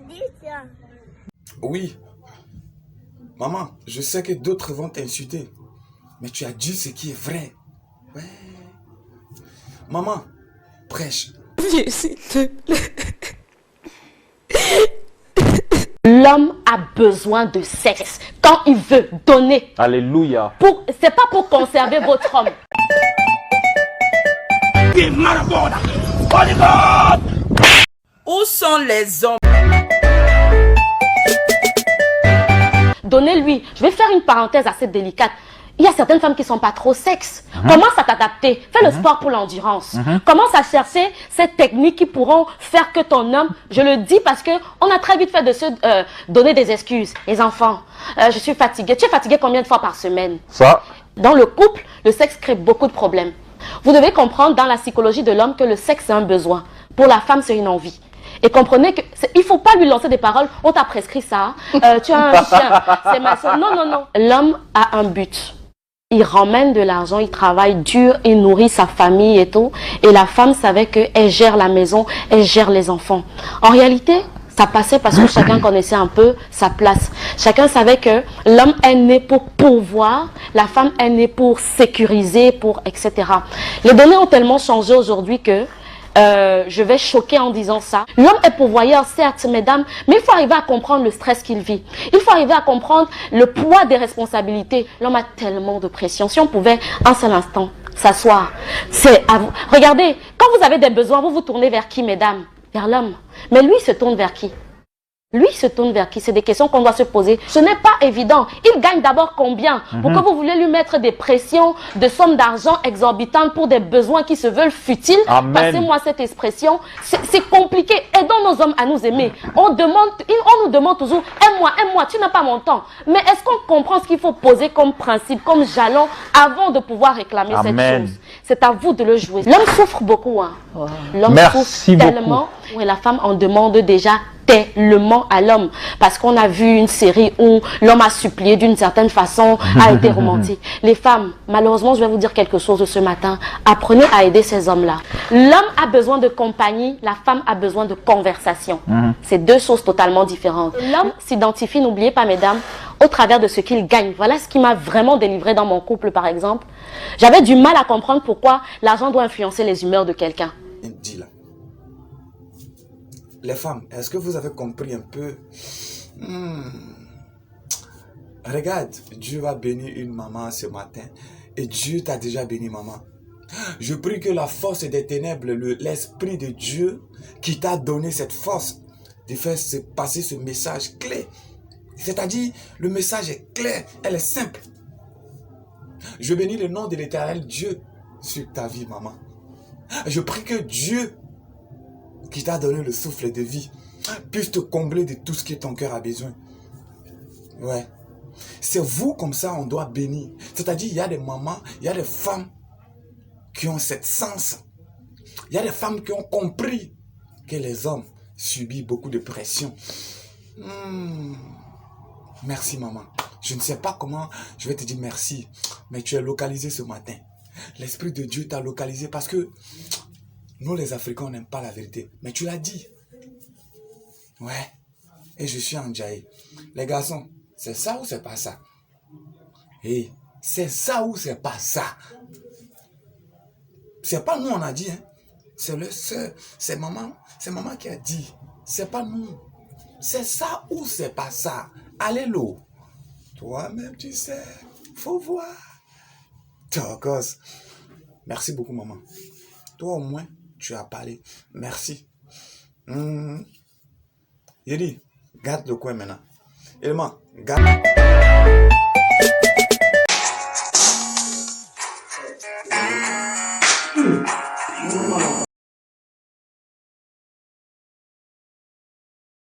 dit ça. Oui. Maman, je sais que d'autres vont t'insulter. Mais tu as dit ce qui est vrai. Ouais. Maman, prêche. Viens, s'il te plaît. L'homme a besoin de sexe quand il veut donner. Alléluia. C'est pas pour conserver votre homme. Où sont les hommes? Donnez-lui. Je vais faire une parenthèse assez délicate. Il y a certaines femmes qui sont pas trop sexe. Commence à t'adapter. Fais le sport pour l'endurance. Commence à chercher ces techniques qui pourront faire que ton homme, je le dis parce que on a très vite fait de se donner des excuses. Les enfants, je suis fatiguée. Tu es fatigué combien de fois par semaine? Ça. Dans le couple, le sexe crée beaucoup de problèmes. Vous devez comprendre dans la psychologie de l'homme que le sexe c'est un besoin. Pour la femme, c'est une envie. Et comprenez qu'il ne faut pas lui lancer des paroles. On t'a prescrit ça. Tu as un chien. C'est ma soeur. Non, non, non. L'homme a un but. Il ramène de l'argent, il travaille dur, il nourrit sa famille et tout. Et la femme savait qu'elle gère la maison, elle gère les enfants. En réalité, ça passait parce que chacun connaissait un peu sa place. Chacun savait que l'homme est né pour pourvoir, la femme est née pour sécuriser, etc. Les données ont tellement changé aujourd'hui que je vais choquer en disant ça. L'homme est pourvoyeur, certes, mesdames, mais il faut arriver à comprendre le stress qu'il vit. Il faut arriver à comprendre le poids des responsabilités. L'homme a tellement de pression. Si on pouvait un seul instant s'asseoir, c'est à vous. Regardez, quand vous avez des besoins, vous vous tournez vers qui, mesdames? Vers l'homme. Mais lui, il se tourne vers qui? Lui se tourne vers qui? C'est des questions qu'on doit se poser. Ce n'est pas évident. Il gagne d'abord combien? Pourquoi vous voulez lui mettre des pressions, de sommes d'argent exorbitantes pour des besoins qui se veulent futiles? Passez-moi cette expression. C'est compliqué. Aidons nos hommes à nous aimer. On nous demande toujours, aime-moi, tu n'as pas mon temps. Mais est-ce qu'on comprend ce qu'il faut poser comme principe, comme jalon, avant de pouvoir réclamer cette chose? C'est à vous de le jouer. L'homme souffre beaucoup. Hein. Wow. L'homme souffre tellement. Et la femme en demande déjà tellement à l'homme, parce qu'on a vu une série où l'homme a supplié d'une certaine façon, a été romantique. Les femmes, malheureusement, je vais vous dire quelque chose ce matin, apprenez à aider ces hommes-là. L'homme a besoin de compagnie, la femme a besoin de conversation. C'est deux choses totalement différentes. L'homme s'identifie, n'oubliez pas, mesdames, au travers de ce qu'il gagne. Voilà ce qui m'a vraiment délivré dans mon couple, par exemple. J'avais du mal à comprendre pourquoi l'argent doit influencer les humeurs de quelqu'un. Dis-là. Les femmes, est-ce que vous avez compris un peu? Regarde, Dieu va bénir une maman ce matin. Et Dieu t'a déjà béni, maman. Je prie que la force des ténèbres, l'Esprit de Dieu qui t'a donné cette force de faire passer ce message clé. C'est-à-dire, le message est clair, elle est simple. Je bénis le nom de l'Éternel Dieu sur ta vie, maman. Je prie que Dieu qui t'a donné le souffle de vie puisse te combler de tout ce que ton cœur a besoin. Ouais. C'est vous comme ça, on doit bénir. C'est-à-dire, il y a des mamans, il y a des femmes qui ont cette sens. Il y a des femmes qui ont compris que les hommes subissent beaucoup de pression. Merci, maman. Je ne sais pas comment je vais te dire merci, mais tu es localisé ce matin. L'Esprit de Dieu t'a localisé parce que nous, les Africains, on n'aime pas la vérité. Mais tu l'as dit. Ouais. Et je suis en Djaï. Les garçons, c'est ça ou c'est pas ça? Et c'est ça ou c'est pas ça? C'est pas nous, on a dit. Hein? C'est maman qui a dit. C'est pas nous. C'est ça ou c'est pas ça? Alléluia. Toi-même, tu sais. Faut voir. Toi, gosse. Merci beaucoup, maman. Toi, au moins, tu as parlé. Merci. Yedi, garde le coin maintenant. Élément, garde.